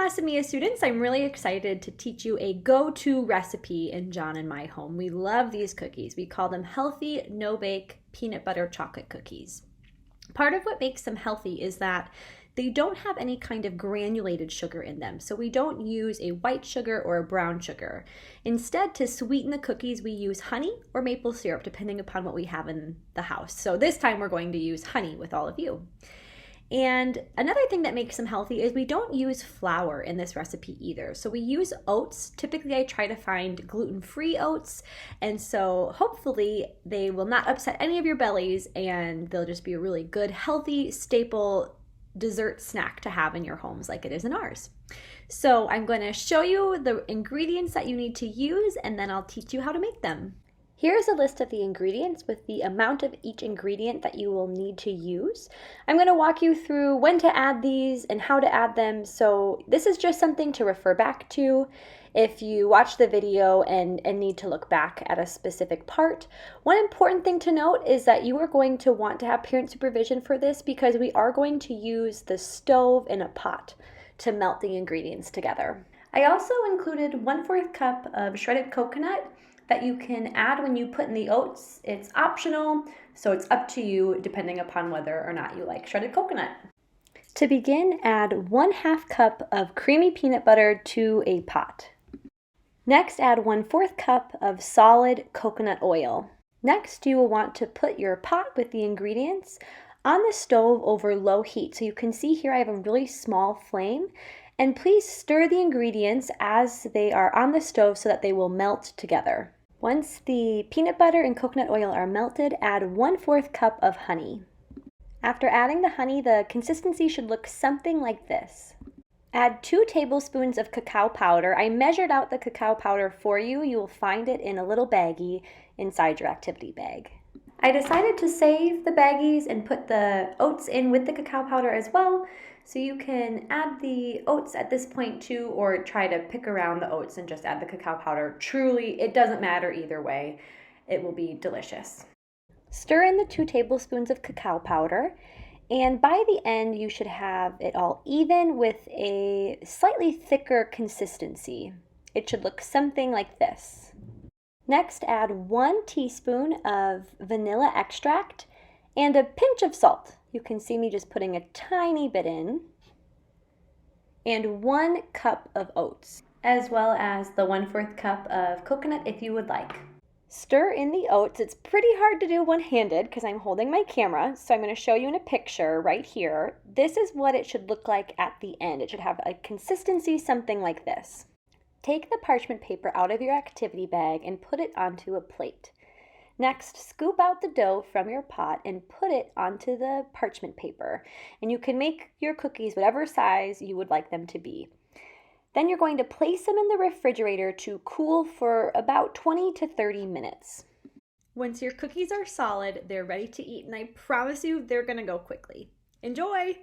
Classomia students, I'm really excited to teach you a go-to recipe in John and my home. We love these cookies. We call them healthy, no-bake peanut butter chocolate cookies. Part of what makes them healthy is that they don't have any kind of granulated sugar in them. So we don't use a white sugar or a brown sugar. Instead, to sweeten the cookies, we use honey or maple syrup, depending upon what we have in the house. So this time we're going to use honey with all of you. And another thing that makes them healthy is we don't use flour in this recipe either. So we use oats. Typically I try to find gluten-free oats, and so hopefully they will not upset any of your bellies and they'll just be a really good, healthy, staple dessert snack to have in your homes like it is in ours. So I'm going to show you the ingredients that you need to use, and then I'll teach you how to make them. Here's a list of the ingredients with the amount of each ingredient that you will need to use. I'm going to walk you through when to add these and how to add them, so this is just something to refer back to if you watch the video and need to look back at a specific part. One important thing to note is that you are going to want to have parent supervision for this because we are going to use the stove in a pot to melt the ingredients together. I also included 1/4 cup of shredded coconut that you can add when you put in the oats. It's optional, so it's up to you depending upon whether or not you like shredded coconut. To begin, add 1/2 cup of creamy peanut butter to a pot. Next, add 1/4 cup of solid coconut oil. Next, you will want to put your pot with the ingredients on the stove over low heat. So you can see here I have a really small flame. And please stir the ingredients as they are on the stove so that they will melt together. Once the peanut butter and coconut oil are melted, add 1/4 cup of honey. After adding the honey, the consistency should look something like this. Add 2 tablespoons of cacao powder. I measured out the cacao powder for you. You will find it in a little baggie inside your activity bag. I decided to save the baggies and put the oats in with the cacao powder as well. So you can add the oats at this point too, or try to pick around the oats and just add the cacao powder. Truly, it doesn't matter either way. It will be delicious. Stir in the 2 tablespoons of cacao powder, and by the end you should have it all even with a slightly thicker consistency. It should look something like this. Next, add 1 teaspoon of vanilla extract and a pinch of salt. You can see me just putting a tiny bit in. And 1 cup of oats, as well as the 1/4 cup of coconut if you would like. Stir in the oats. It's pretty hard to do one-handed because I'm holding my camera, so I'm going to show you in a picture right here. This is what it should look like at the end. It should have a consistency something like this. Take the parchment paper out of your activity bag and put it onto a plate. Next, scoop out the dough from your pot and put it onto the parchment paper. And you can make your cookies whatever size you would like them to be. Then you're going to place them in the refrigerator to cool for about 20 to 30 minutes. Once your cookies are solid, they're ready to eat, and I promise you they're going to go quickly. Enjoy!